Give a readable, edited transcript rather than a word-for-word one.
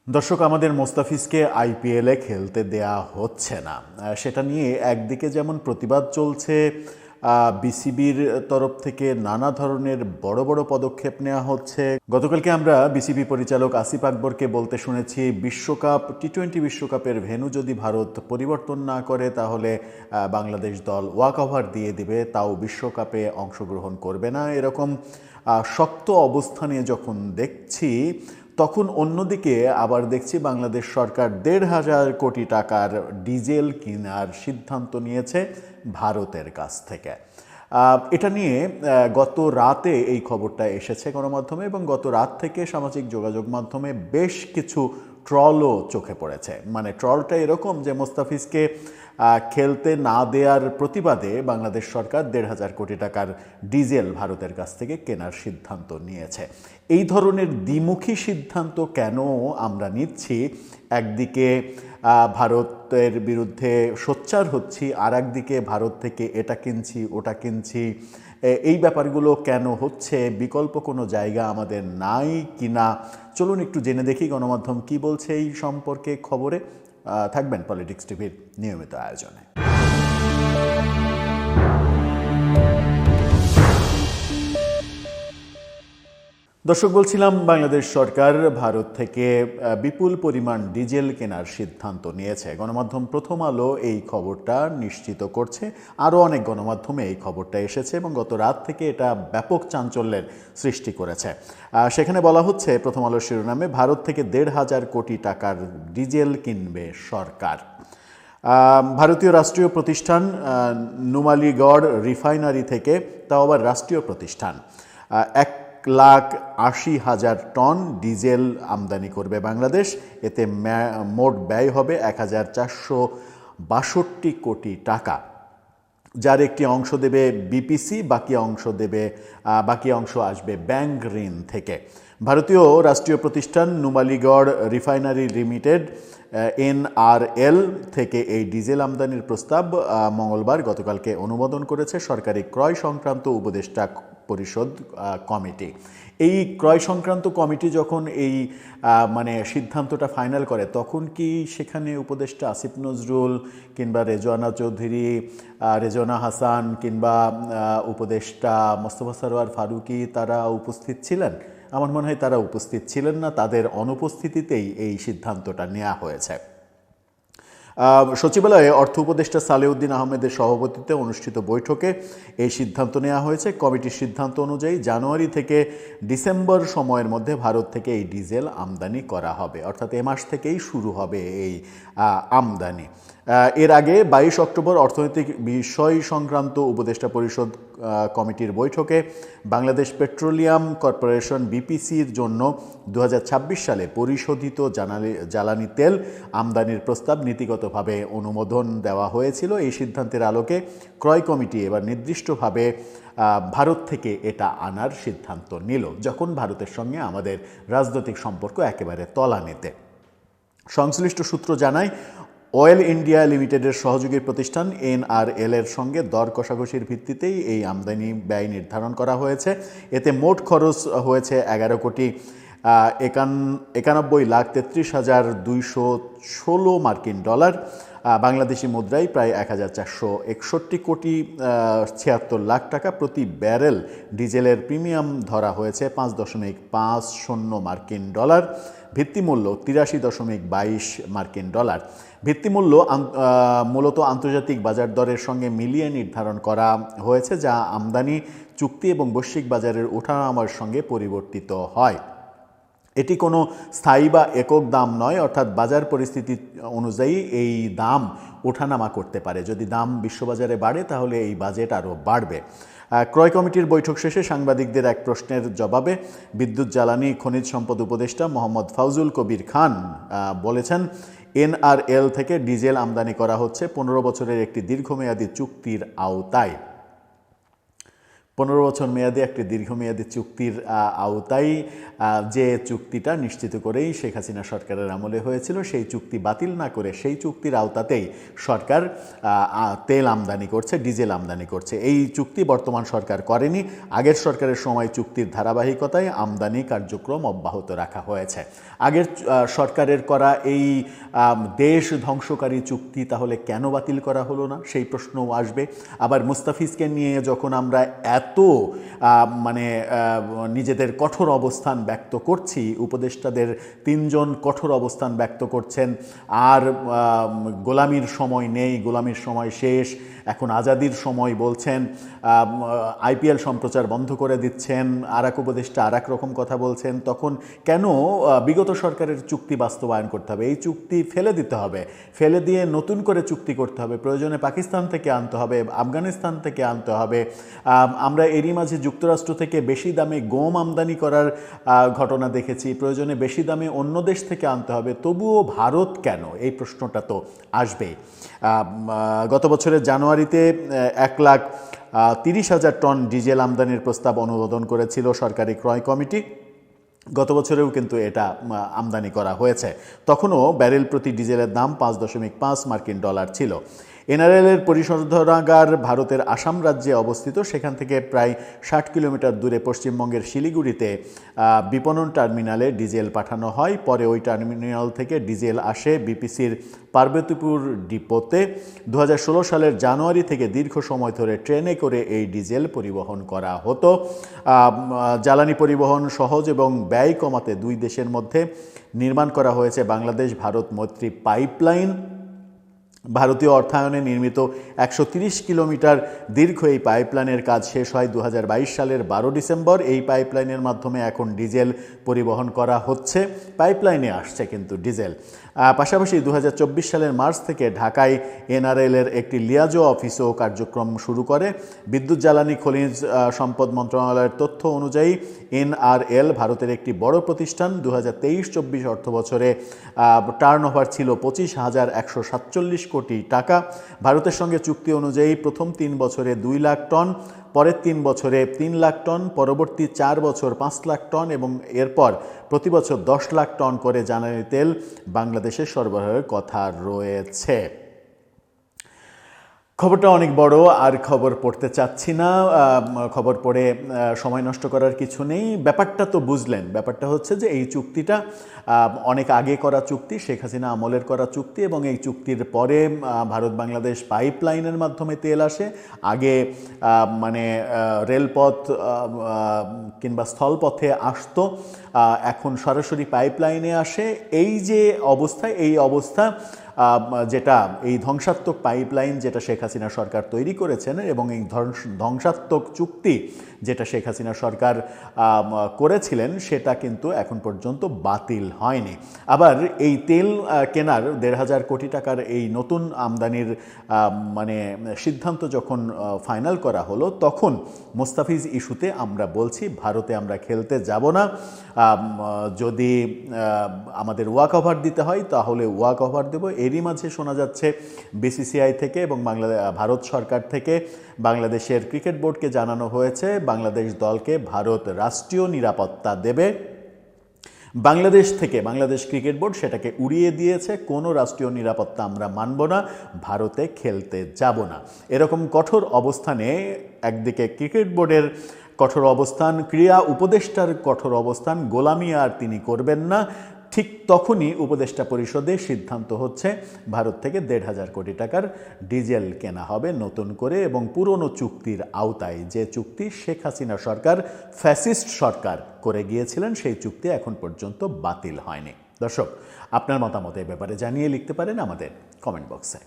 দর্শক, আমাদের মোস্তাফিজকে আইপিএলে খেলতে দেয়া হচ্ছে না। সেটা নিয়ে একদিকে যেমন প্রতিবাদ চলছে, বিসিবির তরফ থেকে নানা ধরনের বড় বড় পদক্ষেপ নেওয়া হচ্ছে। গতকালকে আমরা বিসিবি পরিচালক আসিফ আকবরকে বলতে শুনেছি, বিশ্বকাপ টি-20 বিশ্বকাপের ভেন্যু যদি ভারত পরিবর্তন না করে তাহলে বাংলাদেশ দল ওয়াক ওভার দিয়ে দিবে, তাও বিশ্বকাপে অংশগ্রহণ করবে না। এরকম শক্ত অবস্থানে যখন দেখছি, তখন অন্যদিকে আবার দেখছি বাংলাদেশ সরকার ১,৫০০ কোটি টাকার ডিজেল কেনার সিদ্ধান্ত নিয়েছে ভারতের কাছ থেকে। এটা নিয়ে গত রাতে এই খবরটা এসেছে গণমাধ্যমে, এবং গত রাত থেকে সামাজিক যোগাযোগ মাধ্যমে বেশ কিছু ট্রলও চোখে পড়েছে। মানে ট্রলটা এরকম যে মোস্তাফিজকে খেলতে না দেওয়ার প্রতিবাদে বাংলাদেশ সরকার ১,৫০০ কোটি টাকার ডিজেল ভারতের কাছ থেকে কেনার সিদ্ধান্ত নিয়েছে। এই ধরনের দ্বিমুখী সিদ্ধান্ত কেন আমরা নিচ্ছি? একদিকে ভারতের বিরুদ্ধে সোচ্চার হচ্ছি, আর একদিকে ভারত থেকে এটা কিনছি ওটা কিনছি। এই ব্যাপারগুলো কেন হচ্ছে? বিকল্প কোনো জায়গা আমাদের নাই কিনা? চলুন একটু জেনে দেখি গণমাধ্যম কি বলছে এই সম্পর্কে খবরে। থাকবেন পলিটিক্স টিভির নিয়মিত আয়োজনে। দর্শক, বলছিলাম বাংলাদেশ সরকার ভারত থেকে বিপুল পরিমাণ ডিজেল কেনার সিদ্ধান্ত নিয়েছে। গণমাধ্যম প্রথম আলো এই খবরটা নিশ্চিত করছে, আরও অনেক গণমাধ্যমে এই খবরটা এসেছে এবং গত রাত থেকে এটা ব্যাপক চাঞ্চল্যের সৃষ্টি করেছে। সেখানে বলা হচ্ছে, প্রথম আলোর শিরোনামে, ভারত থেকে ১,৫০০ কোটি টাকার ডিজেল কিনবে সরকার। ভারতীয় রাষ্ট্রীয় প্রতিষ্ঠান নুমালীগড় রিফাইনারি থেকে, তাও আবার রাষ্ট্রীয় প্রতিষ্ঠান, ১,৮০,০০০ টন ডিজেল আমদানি করবে বাংলাদেশ। এতে মোট ব্যয় হবে ১,৪৬২ কোটি টাকা, যার একটি অংশ দেবে বিপিসি, বাকি অংশ আসবে ব্যাংক ঋণ থেকে। ভারতীয় রাষ্ট্রীয় প্রতিষ্ঠান নুমালীগড় রিফাইনারি লিমিটেড NRL থেকে এই ডিজেল আমদানির প্রস্তাব মঙ্গলবার গতকালকে অনুমোদন করেছে সরকারি ক্রয় সংক্রান্ত উপদেষ্টা পরিষদ কমিটি। এই ক্রয় সংক্রান্ত কমিটি যখন এই সিদ্ধান্তটা ফাইনাল করে, তখন কি সেখানে উপদেষ্টা আসিফ নজরুল কিংবা রেজওয়ানা চৌধুরী, রেজওয়ানা হাসান কিংবা উপদেষ্টা মোস্তফা সরোয়ার ফারুকী তারা উপস্থিত ছিলেন? আমার মনে হয় তারা উপস্থিত ছিলেন না। তাদের অনুপস্থিতিতেই এই সিদ্ধান্তটা নেওয়া হয়েছে। সচিবালয়ে অর্থ উপদেষ্টা সালেউদ্দিন আহমেদের সভাপতিত্বে অনুষ্ঠিত বৈঠকে এই সিদ্ধান্ত নেওয়া হয়েছে। কমিটির সিদ্ধান্ত অনুযায়ী জানুয়ারি থেকে ডিসেম্বর সময়ের মধ্যে ভারত থেকে এই ডিজেল আমদানি করা হবে, অর্থাৎ এ মাস থেকেই শুরু হবে এই আমদানি। এর আগে ২২ অক্টোবর অর্থনৈতিক বিষয় সংক্রান্ত উপদেষ্টা পরিষদ কমিটির বৈঠকে বাংলাদেশ পেট্রোলিয়াম কর্পোরেশন বিপিসির জন্য ২০২৬ সালে পরিশোধিত জ্বালানি তেল আমদানির প্রস্তাব নীতিগতভাবে অনুমোদন দেওয়া হয়েছিল। এই সিদ্ধান্তের আলোকে ক্রয় কমিটি এবার নির্দিষ্টভাবে ভারত থেকে এটা আনার সিদ্ধান্ত নিল, যখন ভারতের সঙ্গে আমাদের রাজনৈতিক সম্পর্ক একেবারে তলানিতে। সংশ্লিষ্ট সূত্র জানায়, অয়েল ইন্ডিয়া লিমিটেডের সহযোগী প্রতিষ্ঠান NRL এর সঙ্গে দর কষাকষির ভিত্তিতেই এই আমদানি ব্যয় নির্ধারণ করা হয়েছে। এতে মোট খরচ হয়েছে ১১,৯৩,২১৬ মার্কিন ডলার, বাংলাদেশি মুদ্রায় প্রায় ১,৪৬১ কোটি ৭৬ লাখ টাকা। প্রতি ব্যারেল ডিজেলের প্রিমিয়াম ধরা হয়েছে ৫.৫০ মার্কিন ডলার, ভিত্তিমূল্য ৮৩.২২ মার্কিন ডলার। ভিত্তিমূল্য মূলত আন্তর্জাতিক বাজার দরের সঙ্গে মিলিয়ে নির্ধারণ করা হয়েছে, যা আমদানি চুক্তি এবং বৈশ্বিক বাজারের ওঠানামার সঙ্গে পরিবর্তিত হয়। এটি কোনো স্থায়ী বা একক দাম নয়, অর্থাৎ বাজার পরিস্থিতি অনুযায়ী এই দাম ওঠানামা করতে পারে। যদি দাম বিশ্ববাজারে বাড়ে তাহলে এই বাজেট আরও বাড়বে। ক্রয় কমিটির বৈঠক শেষে সাংবাদিকদের এক প্রশ্নের জবাবে বিদ্যুৎ জ্বালানি খনিজ সম্পদ উপদেষ্টা মোহাম্মদ ফাউজুল কবির খান বলেছেন, NRL থেকে ডিজেল আমদানি করা হচ্ছে ১৫ বছরের একটি দীর্ঘমেয়াদী চুক্তির আওতায়। 15 বছর মেয়াদী একটি দীর্ঘমেয়াদী চুক্তির আওতায় যে চুক্তিটা নিশ্চিত করেই শেখ হাসিনা সরকারের আমলে হয়েছিল, সেই চুক্তি বাতিল না করে সেই চুক্তির আওতাতেই সরকার তেল আমদানি করছে, ডিজেল আমদানি করছে। এই চুক্তি বর্তমান সরকার করেনি। আগের সরকারের সময় চুক্তির ধারাবাহিকতায় আমদানি কার্যক্রম অব্যাহত রাখা হয়েছে। আগের সরকারের করা এই দেশ ধ্বংসকারী চুক্তি তাহলে কেন বাতিল করা হলো না, সেই প্রশ্নও আসবে। আবার মুস্তাফিজকে নিয়ে যখন আমরা এত নিজেদের কঠোর অবস্থান ব্যক্ত করছি, উপদেষ্টাদের 3 জন কঠোর অবস্থান ব্যক্ত করছেন, আর গোলামির সময় নেই, গোলামির সময় শেষ, এখন আজাদির সময় বলছেন, আইপিএল সম্প্রচার বন্ধ করে দিচ্ছেন, আর এক উপদেষ্টা আর এক রকম কথা বলছেন, তখন কেন বিগত সরকারের চুক্তি বাস্তবায়ন করতে হবে? এই চুক্তি ফেলে দিতে হবে, ফেলে দিয়ে নতুন করে চুক্তি করতে হবে, প্রয়োজনে পাকিস্তান থেকে আনতে হবে, আফগানিস্তান থেকে আনতে হবে। আমরা এরই মাঝে যুক্তরাষ্ট্র থেকে বেশি দামে গম আমদানি করার ঘটনা দেখেছি, প্রয়োজনে বেশি দামে অন্য দেশ থেকে আনতে হবে, তবুও ভারত কেন? এই প্রশ্নটা তো আসবেই। গত বছরের জানুয়ারিতে 1,30,000 টন ডিজেল আমদানির প্রস্তাব অনুমোদন করেছিল সরকারি ক্রয় কমিটি। গত বছরেও কিন্তু এটা আমদানি করা হয়েছে। তখনও ব্যারেল প্রতি ডিজেলের দাম 5.5 মার্কিন ডলার ছিল। এনআরএলের পরিশোধনাগার ভারতের আসাম রাজ্যে অবস্থিত। সেখান থেকে প্রায় 60 কিলোমিটার দূরে পশ্চিমবঙ্গের শিলিগুড়িতে বিপণন টার্মিনালে ডিজেল পাঠানো হয়। পরে ওই টার্মিনাল থেকে ডিজেল আসে বিপিসির পার্বতীপুর ডিপোতে। 2016 সালের জানুয়ারি থেকে দীর্ঘ সময় ধরে ট্রেনে করে এই ডিজেল পরিবহন করা হতো। জ্বালানি পরিবহন সহজ এবং ব্যয় কমাতে 2 দেশের মধ্যে নির্মাণ করা হয়েছে বাংলাদেশ ভারত মৈত্রী পাইপলাইন। ভারতীয় অর্থায়নে নির্মিত 130 কিলোমিটার দীর্ঘ এই পাইপলাইনের কাজ শেষ হয় 2022 সালের 12 ডিসেম্বর। এই পাইপলাইনের মাধ্যমে এখন ডিজেল পরিবহন করা হচ্ছে, পাইপলাইনে আসছে কিন্তু ডিজেল। পাশাপাশি 2024 সালের মার্চ থেকে ঢাকায় এনআরএলের একটি লিয়াজো অফিসও কার্যক্রম শুরু করে। বিদ্যুৎ জ্বালানি খনিজ সম্পদ মন্ত্রণালয়ের তথ্য অনুযায়ী এনআরএল ভারতের একটি বড় প্রতিষ্ঠান। 2023-24 অর্থ বছরে টার্নওভার ছিল 25,147 কোটি টাকা। ভারতের সঙ্গে চুক্তি অনুযায়ী প্রথম 3 বছরে 2 লাখ টন, পরের 3 বছরে 3 লাখ টন, পরবর্তী 4 বছর 5 লাখ টন এবং এরপর প্রতি বছর 10 লাখ টন করে জ্বালানি তেল বাংলাদেশে সরবরাহের কথা রয়েছে। খবরটা অনেক বড়, আর খবর পড়তে চাচ্ছি না। খবর পড়ে সময় নষ্ট করার কিছু নেই। ব্যাপারটা তো বুঝলেন। ব্যাপারটা হচ্ছে যে এই চুক্তিটা অনেক আগে করা চুক্তি, শেখ হাসিনা আমলের করা চুক্তি, এবং এই চুক্তির পরে ভারত বাংলাদেশ পাইপলাইনের মাধ্যমে তেল আসে। আগে রেলপথ কিংবা স্থলপথে আসতো, এখন সরাসরি পাইপলাইনে আসে। এই যে অবস্থা, এই অবস্থা যেটা এই ধ্বংসাত্মক পাইপলাইন যেটা শেখ হাসিনা সরকার তৈরি করেছেন, এবং এই ধ্বংসাত্মক চুক্তি যেটা শেখ হাসিনা সরকার করেছিলেন, সেটা কিন্তু এখন পর্যন্ত বাতিল হয়নি। আবার এই তেল কেনার 1,500 কোটি টাকার এই নতুন আমদানির সিদ্ধান্ত যখন ফাইনাল করা হলো, তখন মুস্তাফিজ ইস্যুতে আমরা বলছি ভারতে আমরা খেলতে যাব না। যদি আমাদের ওয়াক ওভার দিতে হয় তাহলে ওয়াক ওভার দেব। এরই মাঝে শোনা যাচ্ছে বিসিসিআই থেকে এবং ভারত সরকার থেকে বাংলাদেশের ক্রিকেট বোর্ডকে জানানো হয়েছে বাংলাদেশ দলকে ভারত রাষ্ট্রীয় নিরাপত্তা দেবে। বাংলাদেশ ক্রিকেট বোর্ড সেটাকে উড়িয়ে দিয়েছে। কোনো রাষ্ট্রীয় নিরাপত্তা আমরা মানব না, ভারতে খেলতে যাব না। এরকম কঠোর অবস্থানে একদিকে ক্রিকেট বোর্ডের কঠোর অবস্থান, ক্রীড়া উপদেষ্টার কঠোর অবস্থান, গোলামি আর তিনি করবেন না, ঠিক তখনই উপদেষ্টা পরিষদে সিদ্ধান্ত হচ্ছে ভারত থেকে 1,500 কোটি টাকার ডিজেল কেনা হবে নতুন করে, এবং পুরনো চুক্তির আওতায়। যে চুক্তি শেখ হাসিনা সরকার, ফ্যাসিস্ট সরকার করে গিয়েছিলেন, সেই চুক্তি এখন পর্যন্ত বাতিল হয়নি। দর্শক, আপনার মতামত এই ব্যাপারে জানিয়ে লিখতে পারেন আমাদের কমেন্ট বক্সে।